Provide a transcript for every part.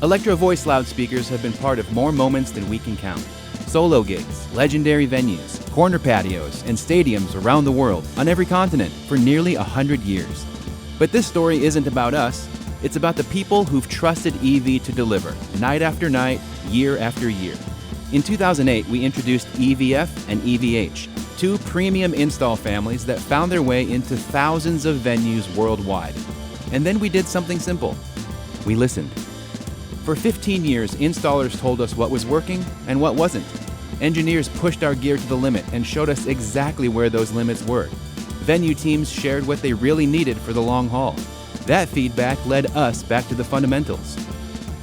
Electro-Voice loudspeakers have been part of more moments than we can count. Solo gigs, legendary venues, corner patios, and stadiums around the world, on every continent, for nearly 100 years. But this story isn't about us. It's about the people who've trusted EV to deliver, night after night, year after year. In 2008, we introduced EVF and EVH, two premium install families that found their way into thousands of venues worldwide. And then we did something simple. We listened. For 15 years, installers told us what was working and what wasn't. Engineers pushed our gear to the limit and showed us exactly where those limits were. Venue teams shared what they really needed for the long haul. That feedback led us back to the fundamentals.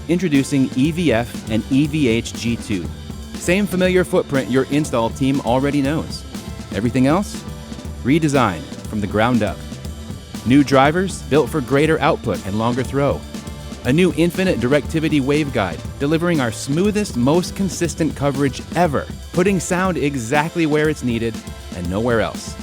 Introducing EVF and EVH G2. Same familiar footprint your install team already knows. Everything else? Redesigned from the ground up. New drivers built for greater output and longer throw. A new infinite directivity waveguide, delivering our smoothest, most consistent coverage ever, putting sound exactly where it's needed and nowhere else.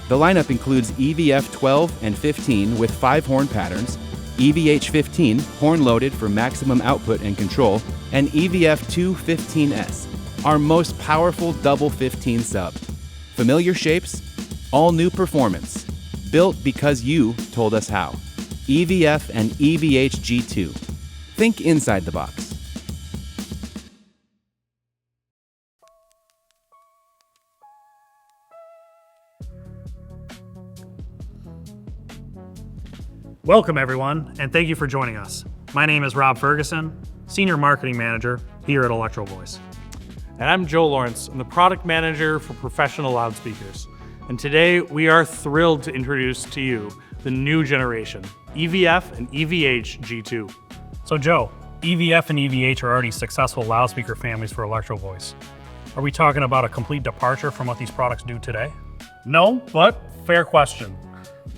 The lineup includes EVF 12 and 15 with 5-horn patterns, EVH 15, horn-loaded for maximum output and control, and EVF 215S, our most powerful double 15 sub. Familiar shapes, all new performance, built because you told us how. EVF and EVH G2. Think inside the box. Welcome everyone, and thank you for joining us. My name is Rob Ferguson, Senior Marketing Manager here at Electro-Voice. And I'm Joe Lawrence. I'm the Product Manager for Professional Loudspeakers. And today we are thrilled to introduce to you the new generation, EVF and EVH G2. So Joe, EVF and EVH are already successful loudspeaker families for Electro-Voice. Are we talking about a complete departure from what these products do today? No, but fair question.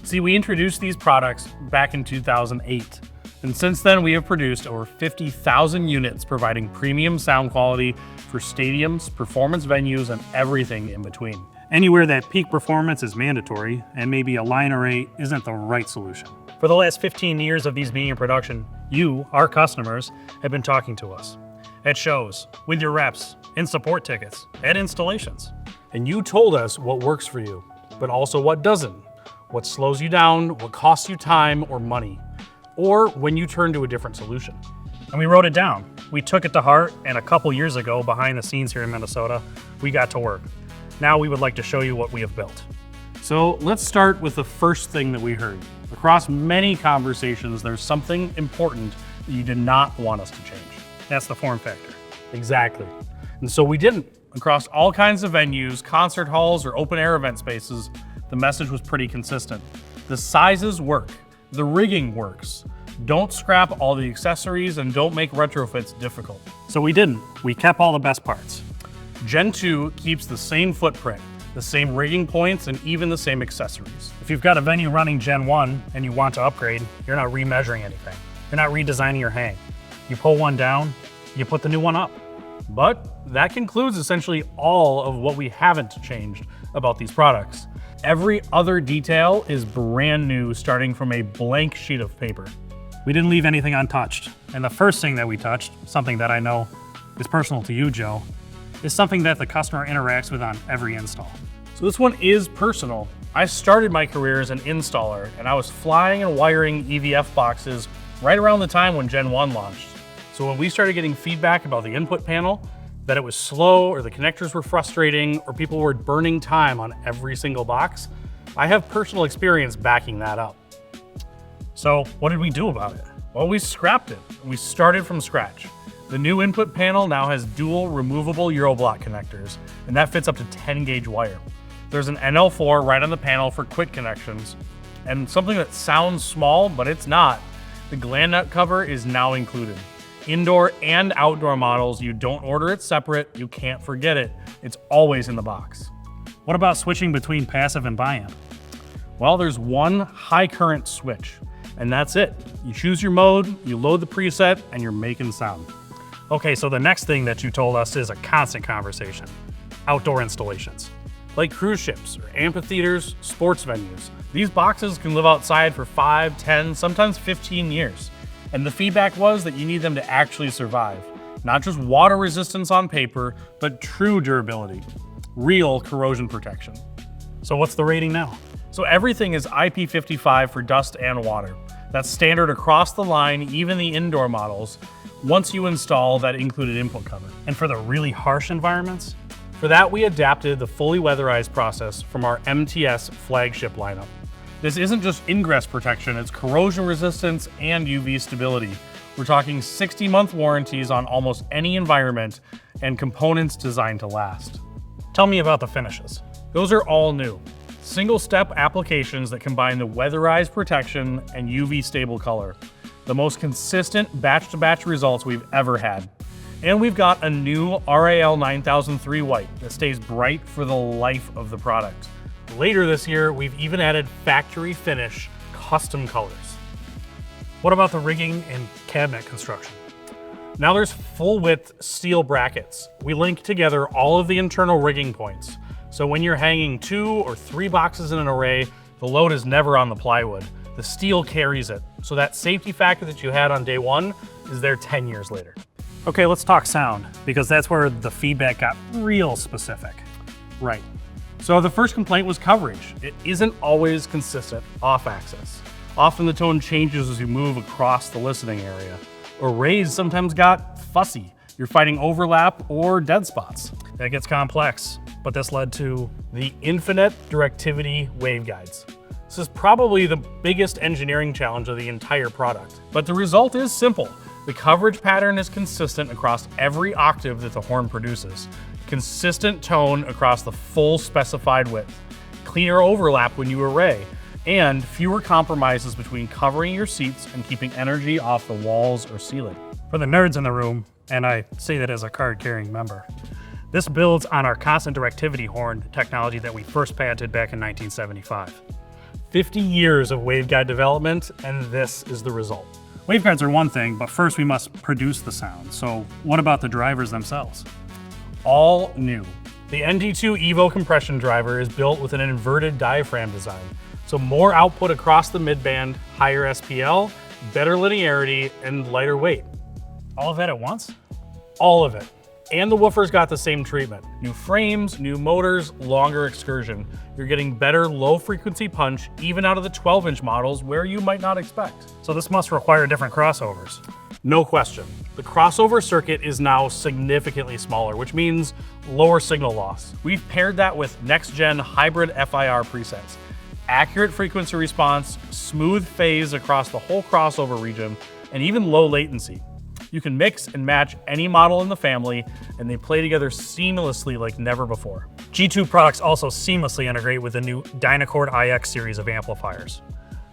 See, we introduced these products back in 2008. And since then, we have produced over 50,000 units providing premium sound quality for stadiums, performance venues, and everything in between. Anywhere that peak performance is mandatory and maybe a line array isn't the right solution. For the last 15 years of these being in production, you, our customers, have been talking to us at shows, with your reps, in support tickets, at installations. And you told us what works for you, but also what doesn't, what slows you down, what costs you time or money, or when you turn to a different solution. And we wrote it down. We took it to heart, and a couple years ago, behind the scenes here in Minnesota, we got to work. Now we would like to show you what we have built. So let's start with the first thing that we heard. Across many conversations, there's something important that you did not want us to change. That's the form factor. Exactly. And so we didn't. Across all kinds of venues, concert halls, or open air event spaces, the message was pretty consistent. The sizes work. The rigging works. Don't scrap all the accessories and don't make retrofits difficult. So we didn't. We kept all the best parts. Gen 2 keeps the same footprint, the same rigging points, and even the same accessories. If you've got a venue running Gen 1 and you want to upgrade, you're not remeasuring anything. You're not redesigning your hang. You pull one down, you put the new one up. But that concludes essentially all of what we haven't changed about these products. Every other detail is brand new, starting from a blank sheet of paper. We didn't leave anything untouched. And the first thing that we touched, something that I know is personal to you, Joe, is something that the customer interacts with on every install. So this one is personal. I started my career as an installer, and I was flying and wiring EVF boxes right around the time when Gen 1 launched. So when we started getting feedback about the input panel, that it was slow or the connectors were frustrating or people were burning time on every single box, I have personal experience backing that up. So what did we do about it? Well, we scrapped it. We started from scratch. The new input panel now has dual removable Euroblock connectors, and that fits up to 10 gauge wire. There's an NL4 right on the panel for quick connections, and something that sounds small, but it's not. The gland nut cover is now included. Indoor and outdoor models, you don't order it separate, you can't forget it. It's always in the box. What about switching between passive and biamp? Well, there's one high current switch, and that's it. You choose your mode, you load the preset, and you're making sound. Okay, so the next thing that you told us is a constant conversation, outdoor installations. Like cruise ships or amphitheaters, sports venues. These boxes can live outside for 5, 10, sometimes 15 years. And the feedback was that you need them to actually survive. Not just water resistance on paper, but true durability, real corrosion protection. So what's the rating now? So everything is IP55 for dust and water. That's standard across the line, even the indoor models, once you install that included input cover. And for the really harsh environments? For that, we adapted the fully weatherized process from our MTS flagship lineup. This isn't just ingress protection, it's corrosion resistance and UV stability. We're talking 60-month warranties on almost any environment and components designed to last. Tell me about the finishes. Those are all new. Single-step applications that combine the weatherized protection and UV stable color. The most consistent batch-to-batch results we've ever had. And we've got a new RAL 9003 white that stays bright for the life of the product. Later this year, we've even added factory finish custom colors. What about the rigging and cabinet construction? Now there's full-width steel brackets. We link together all of the internal rigging points. So when you're hanging 2 or 3 boxes in an array, the load is never on the plywood. The steel carries it. So that safety factor that you had on day 1 is there 10 years later. Okay, let's talk sound, because that's where the feedback got real specific. Right. So the first complaint was coverage. It isn't always consistent off-axis. Often the tone changes as you move across the listening area. Arrays sometimes got fussy. You're fighting overlap or dead spots. That gets complex, but this led to the infinite directivity waveguides. This is probably the biggest engineering challenge of the entire product. But the result is simple. The coverage pattern is consistent across every octave that the horn produces. Consistent tone across the full specified width. Cleaner overlap when you array, and fewer compromises between covering your seats and keeping energy off the walls or ceiling. For the nerds in the room, and I say that as a card-carrying member, this builds on our constant directivity horn technology that we first patented back in 1975. 50 years of waveguide development, and this is the result. Waveguides are one thing, but first we must produce the sound. So what about the drivers themselves? All new. The ND2 Evo compression driver is built with an inverted diaphragm design. So more output across the midband, higher SPL, better linearity, and lighter weight. All of that at once? All of it. And the woofers got the same treatment. New frames, new motors, longer excursion. You're getting better low frequency punch even out of the 12-inch models where you might not expect. So this must require different crossovers. No question. The crossover circuit is now significantly smaller, which means lower signal loss. We've paired that with next-gen hybrid FIR presets. Accurate frequency response, smooth phase across the whole crossover region, and even low latency. You can mix and match any model in the family, and they play together seamlessly like never before. G2 products also seamlessly integrate with the new Dynacord IX series of amplifiers.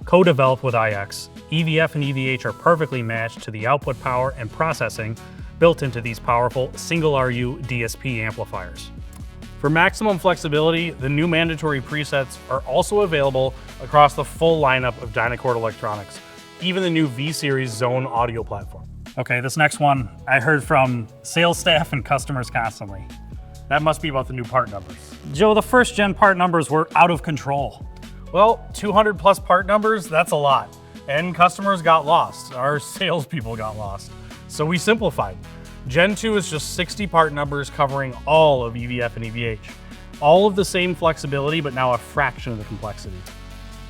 Co-developed with IX, EVF and EVH are perfectly matched to the output power and processing built into these powerful single RU DSP amplifiers. For maximum flexibility, the new mandatory presets are also available across the full lineup of Dynacord electronics, even the new V-Series Zone audio platform. Okay, this next one, I heard from sales staff and customers constantly. That must be about the new part numbers. Joe, the first gen part numbers were out of control. Well, 200 plus part numbers, that's a lot. And customers got lost. Our salespeople got lost. So we simplified. Gen 2 is just 60 part numbers covering all of EVF and EVH. All of the same flexibility, but now a fraction of the complexity.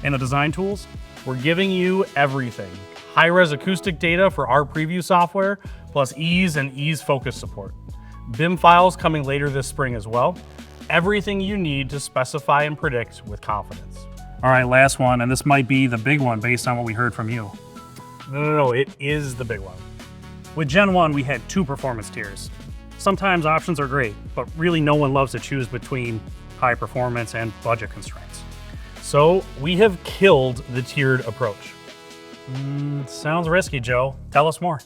And the design tools? We're giving you everything. High-res acoustic data for our preview software, plus ease and ease focus support. BIM files coming later this spring as well. Everything you need to specify and predict with confidence. All right, last one, and this might be the big one based on what we heard from you. No, it is the big one. With Gen 1, we had 2 performance tiers. Sometimes options are great, but really no one loves to choose between high performance and budget constraints. So we have killed the tiered approach. Sounds risky, Joe. Tell us more.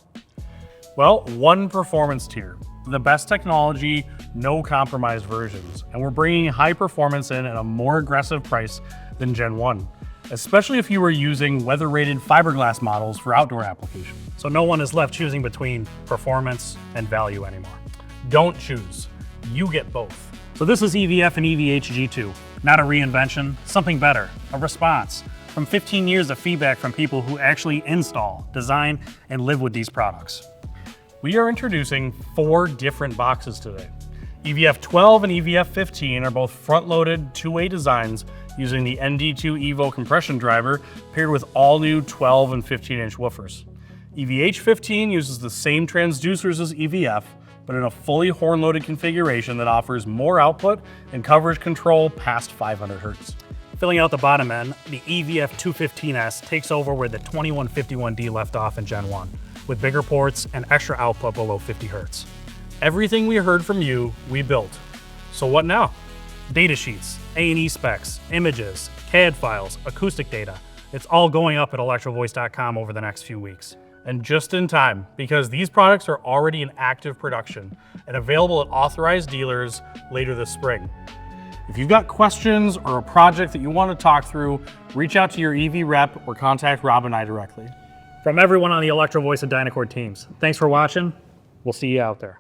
Well, one performance tier, the best technology, no compromise versions, and we're bringing high performance in at a more aggressive price than Gen 1, especially if you were using weather-rated fiberglass models for outdoor application. So no one is left choosing between performance and value anymore. Don't choose. You get both. So this is EVF and EVH G2, not a reinvention, something better, a response from 15 years of feedback from people who actually install, design, and live with these products. We are introducing 4 different boxes today. EVF 12 and EVF 15 are both front-loaded two-way designs using the ND2 Evo compression driver paired with all new 12 and 15-inch woofers. EVH 15 uses the same transducers as EVF, but in a fully horn-loaded configuration that offers more output and coverage control past 500 Hz. Filling out the bottom end, the EVF 215S takes over where the 2151D left off in Gen 1, with bigger ports and extra output below 50 Hz. Everything we heard from you, we built. So what now? Data sheets, A&E specs, images, CAD files, acoustic data. It's all going up at electrovoice.com over the next few weeks. And just in time, because these products are already in active production and available at authorized dealers later this spring. If you've got questions or a project that you want to talk through, reach out to your EV rep or contact Rob and I directly. From everyone on the Electro-Voice and Dynacord teams, thanks for watching. We'll see you out there.